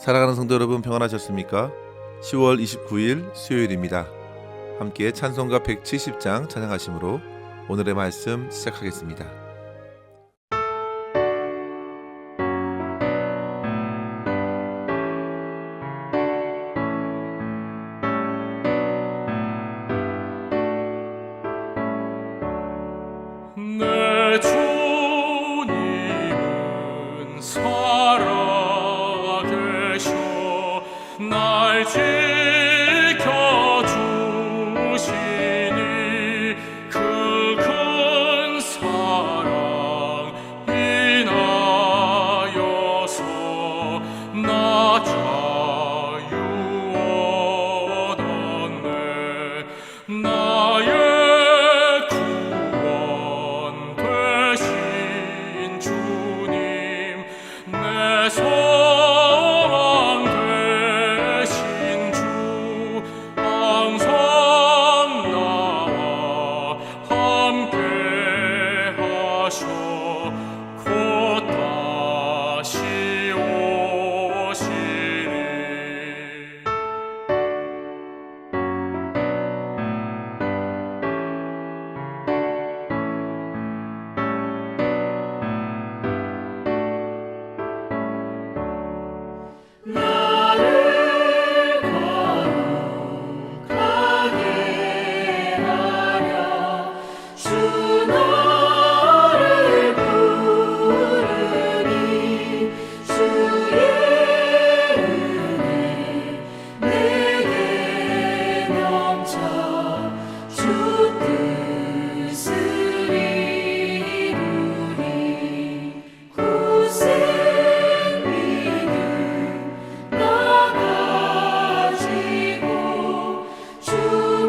사랑하는 성도 여러분, 평안하셨습니까? 10월 29일 수요일입니다. 함께 찬송가 170장 찬양하심으로 오늘의 말씀 시작하겠습니다. 내 주님은 살아계셔 날 지켜주시니 그 큰 사랑 인하여서 나 자유 얻었네. 나의 구원 되신 주님, 내 소망 되신 주, 항상 나와 함께 하셔 곧 다시 오시리. 나를 거룩하게 하려 주 너를 부르니 주의 은혜 내게 넘쳐 주 뜻을 이루리. 굳은 믿음 나 가지고 주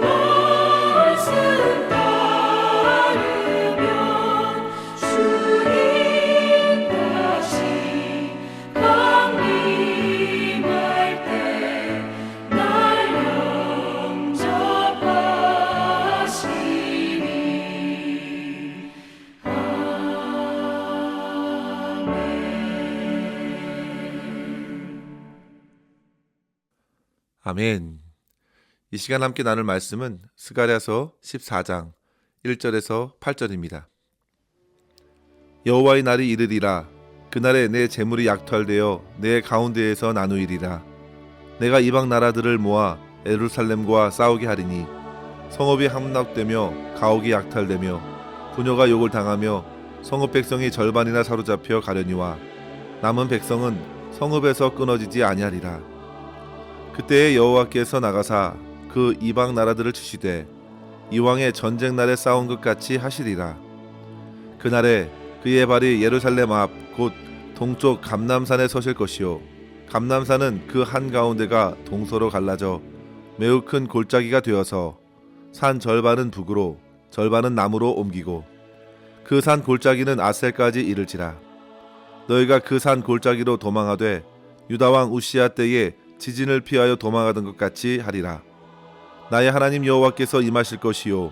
말씀 따르면 주님 다시 강림할 때 날 영접하시리. 아멘. 이 시간 함께 나눌 말씀은 스가랴서 14장 1절에서 8절입니다. 여호와의 날이 이르리라. 그날에 내 재물이 약탈되어 내 가운데에서 나누이리라. 내가 이방 나라들을 모아 예루살렘과 싸우게 하리니 성읍이 함락되며 가옥이 약탈되며 부녀가 욕을 당하며 성읍 백성이 절반이나 사로잡혀 가려니와 남은 백성은 성읍에서 끊어지지 아니하리라. 그때에 여호와께서 나가사 그 이방 나라들을 치시되 이왕의 전쟁 날에 싸운 것 같이 하시리라. 그날에 그의 발이 예루살렘 앞 곧 동쪽 감람산에 서실 것이요 감람산은 그 한가운데가 동서로 갈라져 매우 큰 골짜기가 되어서 산 절반은 북으로 절반은 남으로 옮기고 그 산 골짜기는 아셀까지 이를지라. 너희가 그 산 골짜기로 도망하되 유다 왕 우시야 때에 지진을 피하여 도망하던 것 같이 하리라. 나의 하나님 여호와께서 임하실 것이요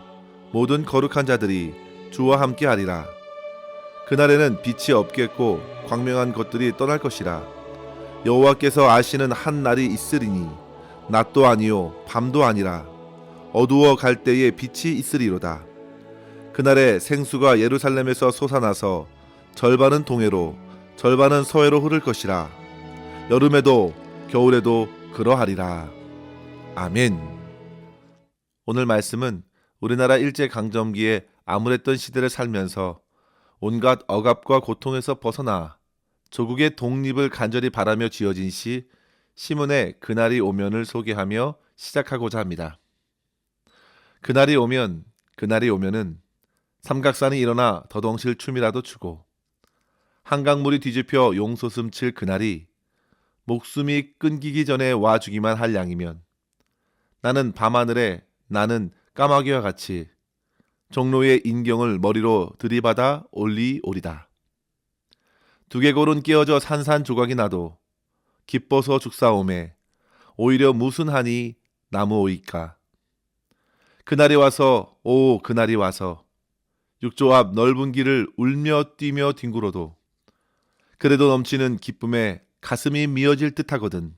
모든 거룩한 자들이 주와 함께 하리라. 그날에는 빛이 없겠고 광명한 것들이 떠날 것이라. 여호와께서 아시는 한 날이 있으리니 낮도 아니요 밤도 아니라 어두워 갈 때에 빛이 있으리로다. 그날에 생수가 예루살렘에서 솟아나서 절반은 동해로 절반은 서해로 흐를 것이라. 여름에도 겨울에도 그러하리라. 아멘. 오늘 말씀은 우리나라 일제강점기에 암울했던 시대를 살면서 온갖 억압과 고통에서 벗어나 조국의 독립을 간절히 바라며 지어진 시 시문의 그날이 오면을 소개하며 시작하고자 합니다. 그날이 오면은 삼각산이 일어나 더덩실 춤이라도 추고 한강물이 뒤집혀 용솟음 칠 그날이 목숨이 끊기기 전에 와주기만 할 양이면 나는 밤하늘에 나는 까마귀와 같이 종로의 인경을 머리로 들이받아 올리오리다. 두개골은 깨어져 산산조각이 나도 기뻐서 죽사오매 오히려 무슨 한이 나무오이까. 그날이 와서 그날이 와서 육조 앞 넓은 길을 울며 뛰며 뒹굴어도 그래도 넘치는 기쁨에 가슴이 미어질 듯하거든.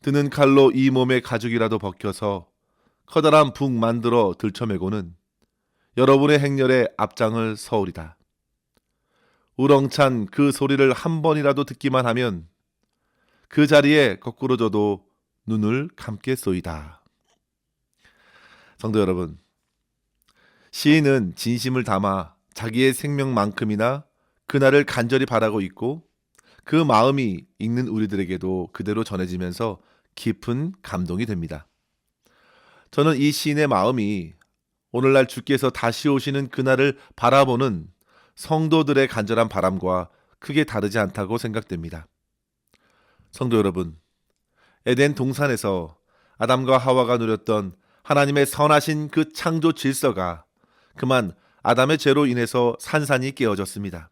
드는 칼로 이 몸의 가죽이라도 벗겨서 커다란 북 만들어 들쳐매고는 여러분의 행렬에 앞장을 서오리다. 우렁찬 그 소리를 한 번이라도 듣기만 하면 그 자리에 거꾸로 져도 눈을 감겠소이다. 성도 여러분, 시인은 진심을 담아 자기의 생명만큼이나 그날을 간절히 바라고 있고 그 마음이 읽는 우리들에게도 그대로 전해지면서 깊은 감동이 됩니다. 저는 이 시인의 마음이 오늘날 주께서 다시 오시는 그날을 바라보는 성도들의 간절한 바람과 크게 다르지 않다고 생각됩니다. 성도 여러분, 에덴 동산에서 아담과 하와가 누렸던 하나님의 선하신 그 창조 질서가 그만 아담의 죄로 인해서 산산이 깨어졌습니다.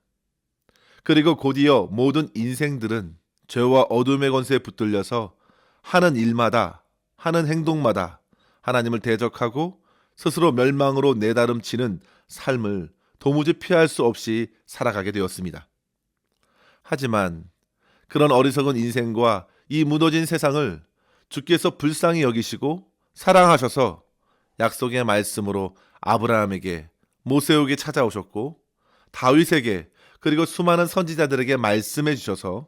그리고 곧이어 모든 인생들은 죄와 어둠의 권세에 붙들려서 하는 일마다, 하는 행동마다 하나님을 대적하고 스스로 멸망으로 내다름치는 삶을 도무지 피할 수 없이 살아가게 되었습니다. 하지만 그런 어리석은 인생과 이 무너진 세상을 주께서 불쌍히 여기시고 사랑하셔서 약속의 말씀으로 아브라함에게, 모세에게 찾아오셨고 다윗에게 그리고 수많은 선지자들에게 말씀해 주셔서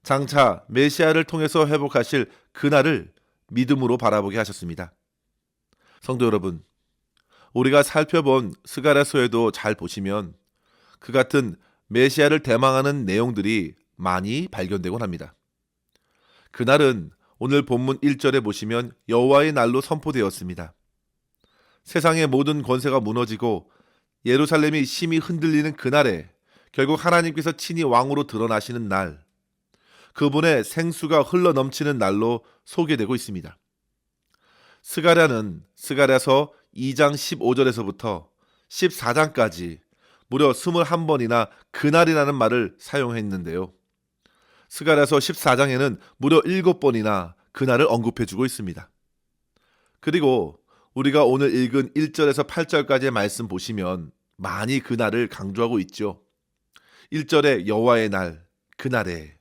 장차 메시아를 통해서 회복하실 그날을 믿음으로 바라보게 하셨습니다. 성도 여러분, 우리가 살펴본 스가랴서에도 잘 보시면 그 같은 메시아를 대망하는 내용들이 많이 발견되곤 합니다. 그날은 오늘 본문 1절에 보시면 여호와의 날로 선포되었습니다. 세상의 모든 권세가 무너지고 예루살렘이 심히 흔들리는 그날에 결국 하나님께서 친히 왕으로 드러나시는 날, 그분의 생수가 흘러넘치는 날로 소개되고 있습니다. 스가랴는 스가랴서 2장 15절에서부터 14장까지 무려 21번이나 그날이라는 말을 사용했는데요. 스가랴서 14장에는 무려 7번이나 그날을 언급해주고 있습니다. 그리고 우리가 오늘 읽은 1절에서 8절까지의 말씀 보시면 많이 그날을 강조하고 있죠. 1절에 여호와의 날, 그날에,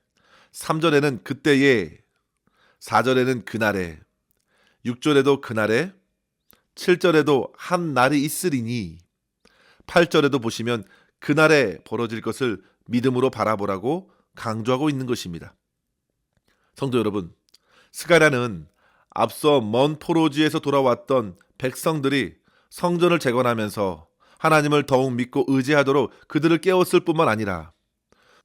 3절에는 그때에, 4절에는 그날에, 6절에도 그날에, 7절에도 한 날이 있으리니, 8절에도 보시면 그날에 벌어질 것을 믿음으로 바라보라고 강조하고 있는 것입니다. 성도 여러분, 스가랴는 앞서 먼 포로지에서 돌아왔던 백성들이 성전을 재건하면서 하나님을 더욱 믿고 의지하도록 그들을 깨웠을 뿐만 아니라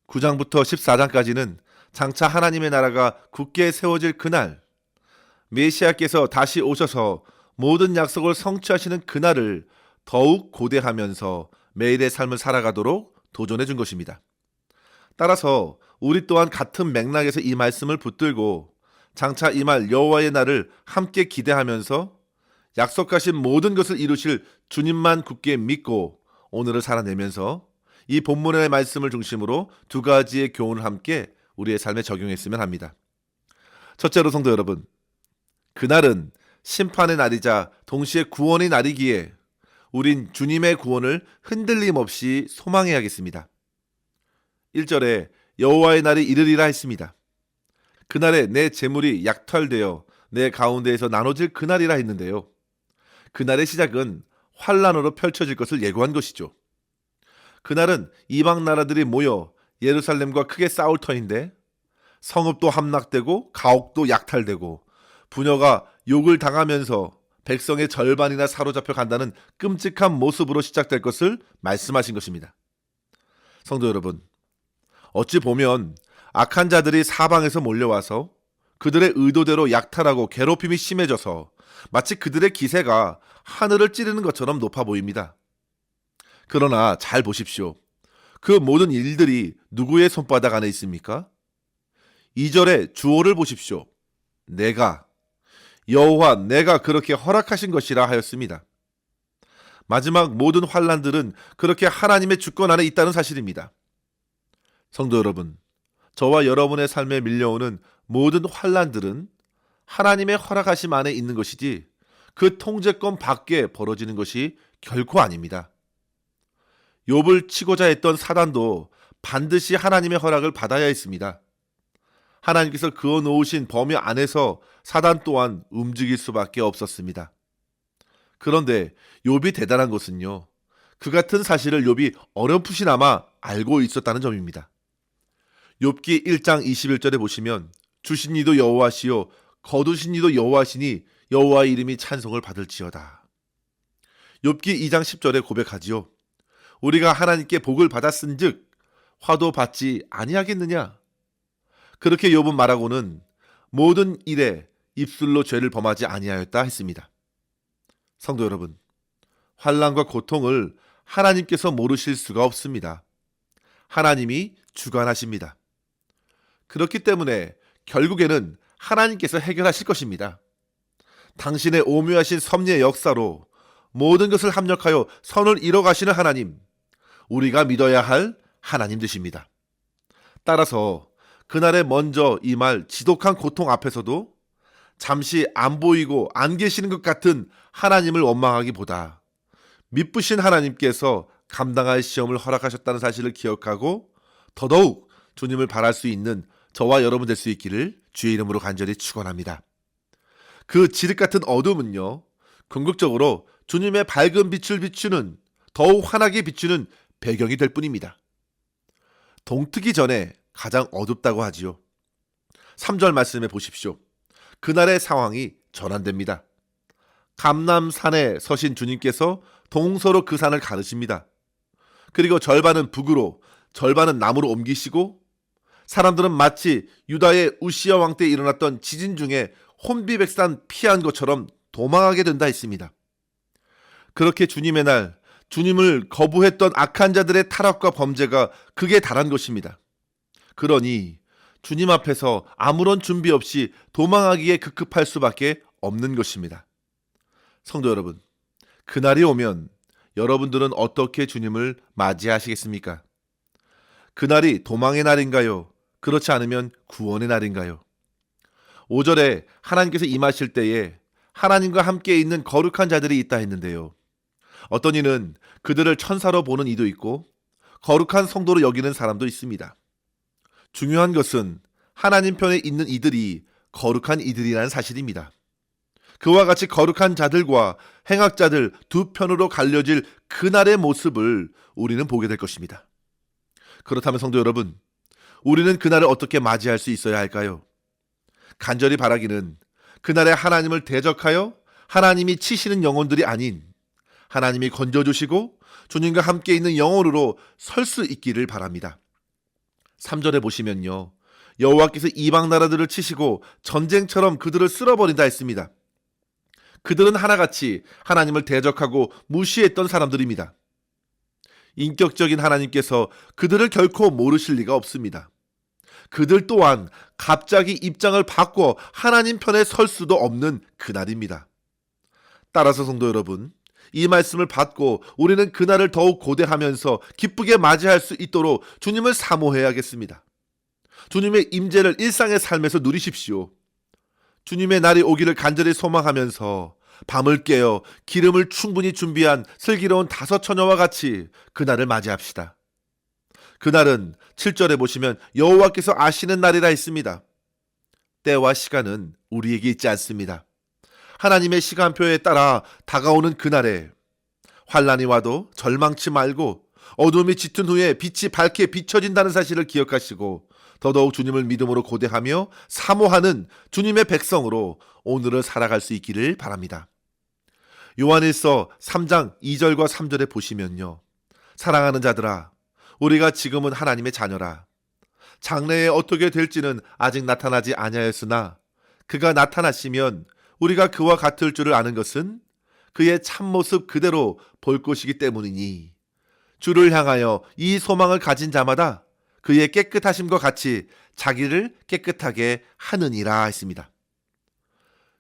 9장부터 14장까지는 장차 하나님의 나라가 굳게 세워질 그날, 메시아께서 다시 오셔서 모든 약속을 성취하시는 그날을 더욱 고대하면서 매일의 삶을 살아가도록 도전해 준 것입니다. 따라서 우리 또한 같은 맥락에서 이 말씀을 붙들고 장차 임할 여호와의 날을 함께 기대하면서 약속하신 모든 것을 이루실 주님만 굳게 믿고 오늘을 살아내면서 이 본문의 말씀을 중심으로 두 가지의 교훈을 함께 우리의 삶에 적용했으면 합니다. 첫째로 성도 여러분, 그날은 심판의 날이자 동시에 구원의 날이기에 우린 주님의 구원을 흔들림 없이 소망해야겠습니다. 1절에 여호와의 날이 이르리라 했습니다. 그날에 내 재물이 약탈되어 내 가운데에서 나눠질 그날이라 했는데요. 그날의 시작은 환란으로 펼쳐질 것을 예고한 것이죠. 그날은 이방 나라들이 모여 예루살렘과 크게 싸울 터인데 성읍도 함락되고 가옥도 약탈되고 부녀가 욕을 당하면서 백성의 절반이나 사로잡혀 간다는 끔찍한 모습으로 시작될 것을 말씀하신 것입니다. 성도 여러분, 어찌 보면 악한 자들이 사방에서 몰려와서 그들의 의도대로 약탈하고 괴롭힘이 심해져서 마치 그들의 기세가 하늘을 찌르는 것처럼 높아 보입니다. 그러나 잘 보십시오. 그 모든 일들이 누구의 손바닥 안에 있습니까? 2절의 주어를 보십시오. 내가, 여호와 내가 그렇게 허락하신 것이라 하였습니다. 마지막 모든 환난들은 그렇게 하나님의 주권 안에 있다는 사실입니다. 성도 여러분, 저와 여러분의 삶에 밀려오는 모든 환난들은 하나님의 허락하심 안에 있는 것이지 그 통제권 밖에 벌어지는 것이 결코 아닙니다. 욥을 치고자 했던 사단도 반드시 하나님의 허락을 받아야 했습니다. 하나님께서 그어 놓으신 범위 안에서 사단 또한 움직일 수밖에 없었습니다. 그런데 욥이 대단한 것은요, 그 같은 사실을 욥이 어렴풋이나마 알고 있었다는 점입니다. 욥기 1장 21절에 보시면 주신 이도 여호와시요 거두신 이도 여호와시니 여호와의 이름이 찬송을 받을지어다. 욥기 2장 10절에 고백하지요. 우리가 하나님께 복을 받았은즉 화도 받지 아니하겠느냐. 그렇게 욥은 말하고는 모든 일에 입술로 죄를 범하지 아니하였다 했습니다. 성도 여러분, 환난과 고통을 하나님께서 모르실 수가 없습니다. 하나님이 주관하십니다. 그렇기 때문에 결국에는 하나님께서 해결하실 것입니다. 당신의 오묘하신 섭리의 역사로 모든 것을 합력하여 선을 이뤄가시는 하나님, 우리가 믿어야 할 하나님 되십니다. 따라서 그날에 먼저 임할 지독한 고통 앞에서도 잠시 안 보이고 안 계시는 것 같은 하나님을 원망하기보다 미쁘신 하나님께서 감당할 시험을 허락하셨다는 사실을 기억하고 더더욱 주님을 바랄 수 있는 저와 여러분 될 수 있기를 주의 이름으로 간절히 축원합니다. 그 지륵 같은 어둠은요, 궁극적으로 주님의 밝은 빛을 비추는, 더욱 환하게 비추는 배경이 될 뿐입니다. 동트기 전에 가장 어둡다고 하지요. 3절 말씀에 보십시오. 그날의 상황이 전환됩니다. 감람산에 서신 주님께서 동서로 그 산을 가르십니다. 그리고 절반은 북으로, 절반은 남으로 옮기시고 사람들은 마치 유다의 우시야 왕 때 일어났던 지진 중에 혼비백산 피한 것처럼 도망하게 된다 했습니다. 그렇게 주님의 날, 주님을 거부했던 악한 자들의 타락과 범죄가 극에 달한 것입니다. 그러니 주님 앞에서 아무런 준비 없이 도망하기에 급급할 수밖에 없는 것입니다. 성도 여러분, 그날이 오면 여러분들은 어떻게 주님을 맞이하시겠습니까? 그날이 도망의 날인가요? 그렇지 않으면 구원의 날인가요? 5절에 하나님께서 임하실 때에 하나님과 함께 있는 거룩한 자들이 있다 했는데요. 어떤 이는 그들을 천사로 보는 이도 있고 거룩한 성도로 여기는 사람도 있습니다. 중요한 것은 하나님 편에 있는 이들이 거룩한 이들이라는 사실입니다. 그와 같이 거룩한 자들과 행악자들 두 편으로 갈려질 그날의 모습을 우리는 보게 될 것입니다. 그렇다면 성도 여러분, 우리는 그날을 어떻게 맞이할 수 있어야 할까요? 간절히 바라기는 그날에 하나님을 대적하여 하나님이 치시는 영혼들이 아닌 하나님이 건져주시고 주님과 함께 있는 영혼으로 설 수 있기를 바랍니다. 3절에 보시면요, 여호와께서 이방 나라들을 치시고 전쟁처럼 그들을 쓸어버린다 했습니다. 그들은 하나같이 하나님을 대적하고 무시했던 사람들입니다. 인격적인 하나님께서 그들을 결코 모르실 리가 없습니다. 그들 또한 갑자기 입장을 바꿔 하나님 편에 설 수도 없는 그날입니다. 따라서 성도 여러분, 이 말씀을 받고 우리는 그날을 더욱 고대하면서 기쁘게 맞이할 수 있도록 주님을 사모해야겠습니다. 주님의 임재를 일상의 삶에서 누리십시오. 주님의 날이 오기를 간절히 소망하면서 밤을 깨어 기름을 충분히 준비한 슬기로운 다섯 처녀와 같이 그날을 맞이합시다. 그날은 7절에 보시면 여호와께서 아시는 날이라 했습니다. 때와 시간은 우리에게 있지 않습니다. 하나님의 시간표에 따라 다가오는 그날에 환난이 와도 절망치 말고 어둠이 짙은 후에 빛이 밝게 비춰진다는 사실을 기억하시고 더더욱 주님을 믿음으로 고대하며 사모하는 주님의 백성으로 오늘을 살아갈 수 있기를 바랍니다. 요한일서 3장 2절과 3절에 보시면요, 사랑하는 자들아, 우리가 지금은 하나님의 자녀라. 장래에 어떻게 될지는 아직 나타나지 아니하였으나 그가 나타나시면 우리가 그와 같을 줄을 아는 것은 그의 참모습 그대로 볼 것이기 때문이니 주를 향하여 이 소망을 가진 자마다 그의 깨끗하심과 같이 자기를 깨끗하게 하느니라 했습니다.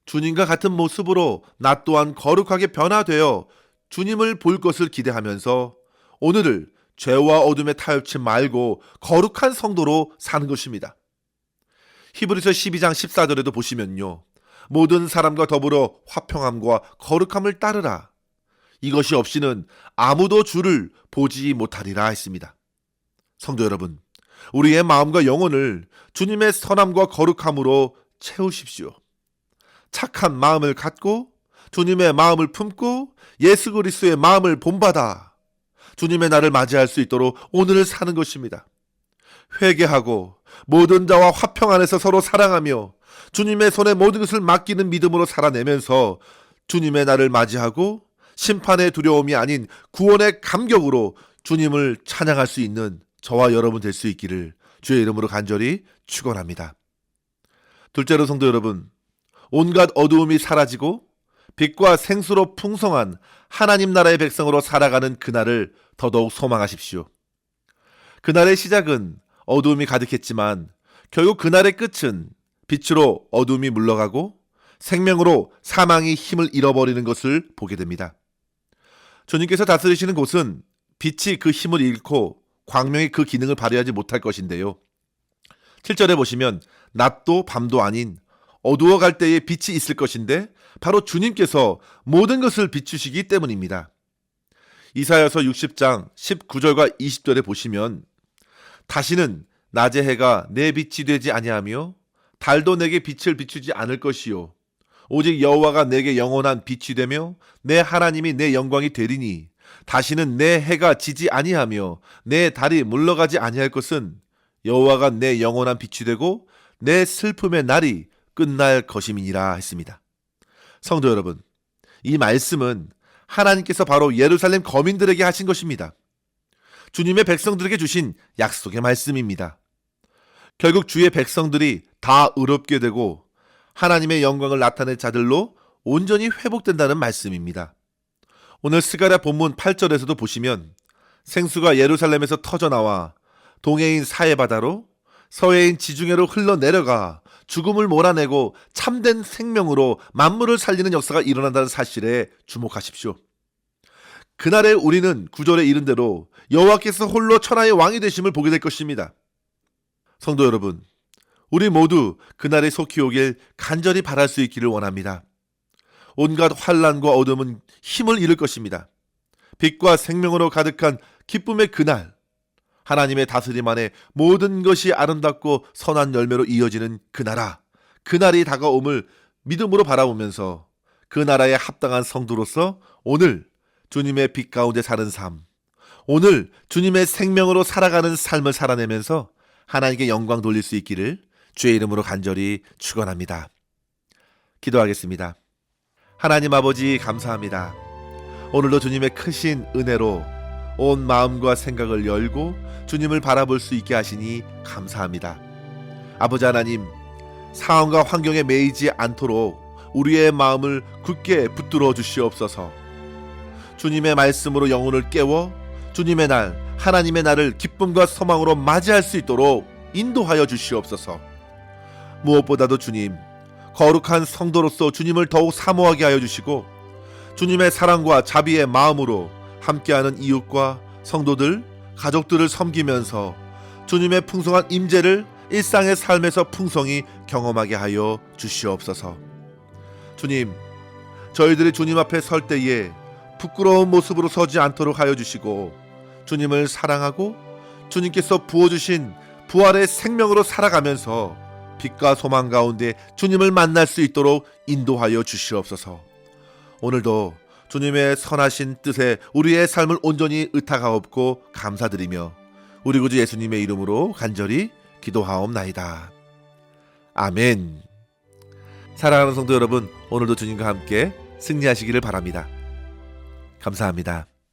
주님과 같은 모습으로 나 또한 거룩하게 변화되어 주님을 볼 것을 기대하면서 오늘을 죄와 어둠에 타협치 말고 거룩한 성도로 사는 것입니다. 히브리서 12장 14절에도 보시면요, 모든 사람과 더불어 화평함과 거룩함을 따르라. 이것이 없이는 아무도 주를 보지 못하리라 했습니다. 성도 여러분, 우리의 마음과 영혼을 주님의 선함과 거룩함으로 채우십시오. 착한 마음을 갖고 주님의 마음을 품고 예수 그리스도의 마음을 본받아 주님의 날을 맞이할 수 있도록 오늘을 사는 것입니다. 회개하고 모든 자와 화평 안에서 서로 사랑하며 주님의 손에 모든 것을 맡기는 믿음으로 살아내면서 주님의 날을 맞이하고 심판의 두려움이 아닌 구원의 감격으로 주님을 찬양할 수 있는 저와 여러분 될 수 있기를 주의 이름으로 간절히 축원합니다. 둘째로 성도 여러분, 온갖 어두움이 사라지고 빛과 생수로 풍성한 하나님 나라의 백성으로 살아가는 그날을 더더욱 소망하십시오. 그날의 시작은 어두움이 가득했지만 결국 그날의 끝은 빛으로 어두움이 물러가고 생명으로 사망이 힘을 잃어버리는 것을 보게 됩니다. 주님께서 다스리시는 곳은 빛이 그 힘을 잃고 광명이 그 기능을 발휘하지 못할 것인데요. 7절에 보시면 낮도 밤도 아닌 어두워갈 때에 빛이 있을 것인데 바로 주님께서 모든 것을 비추시기 때문입니다. 이사야서 60장 19절과 20절에 보시면 다시는 낮의 해가 내 빛이 되지 아니하며 달도 내게 빛을 비추지 않을 것이요 오직 여호와가 내게 영원한 빛이 되며 내 하나님이 내 영광이 되리니 다시는 내 해가 지지 아니하며 내 달이 물러가지 아니할 것은 여호와가 내 영원한 빛이 되고 내 슬픔의 날이 끝날 것임이니라 했습니다. 성도 여러분, 이 말씀은 하나님께서 바로 예루살렘 거민들에게 하신 것입니다. 주님의 백성들에게 주신 약속의 말씀입니다. 결국 주의 백성들이 다 의롭게 되고 하나님의 영광을 나타낼 자들로 온전히 회복된다는 말씀입니다. 오늘 스가랴 본문 8절에서도 보시면 생수가 예루살렘에서 터져나와 동해인 사해바다로 서해인 지중해로 흘러내려가 죽음을 몰아내고 참된 생명으로 만물을 살리는 역사가 일어난다는 사실에 주목하십시오. 그날에 우리는 9절에 이른 대로 여호와께서 홀로 천하의 왕이 되심을 보게 될 것입니다. 성도 여러분, 우리 모두 그날에 속히 오길 간절히 바랄 수 있기를 원합니다. 온갖 환난과 어둠은 힘을 잃을 것입니다. 빛과 생명으로 가득한 기쁨의 그날, 하나님의 다스림 안에 모든 것이 아름답고 선한 열매로 이어지는 그 나라, 그날이 다가옴을 믿음으로 바라보면서 그 나라에 합당한 성도로서 오늘 주님의 빛 가운데 사는 삶, 오늘 주님의 생명으로 살아가는 삶을 살아내면서 하나님께 영광 돌릴 수 있기를 주의 이름으로 간절히 축원합니다. 기도하겠습니다. 하나님 아버지 감사합니다. 오늘도 주님의 크신 은혜로 온 마음과 생각을 열고 주님을 바라볼 수 있게 하시니 감사합니다. 아버지 하나님, 상황과 환경에 매이지 않도록 우리의 마음을 굳게 붙들어 주시옵소서. 주님의 말씀으로 영혼을 깨워 주님의 날, 하나님의 날을 기쁨과 소망으로 맞이할 수 있도록 인도하여 주시옵소서. 무엇보다도 주님, 거룩한 성도로서 주님을 더욱 사모하게 하여 주시고 주님의 사랑과 자비의 마음으로 함께하는 이웃과 성도들, 가족들을 섬기면서 주님의 풍성한 임재를 일상의 삶에서 풍성히 경험하게 하여 주시옵소서. 주님, 저희들이 주님 앞에 설 때에 부끄러운 모습으로 서지 않도록 하여 주시고 주님을 사랑하고 주님께서 부어주신 부활의 생명으로 살아가면서 빛과 소망 가운데 주님을 만날 수 있도록 인도하여 주시옵소서. 오늘도 주님의 선하신 뜻에 우리의 삶을 온전히 의탁하옵고 감사드리며 우리 구주 예수님의 이름으로 간절히 기도하옵나이다. 아멘. 사랑하는 성도 여러분, 오늘도 주님과 함께 승리하시기를 바랍니다. 감사합니다.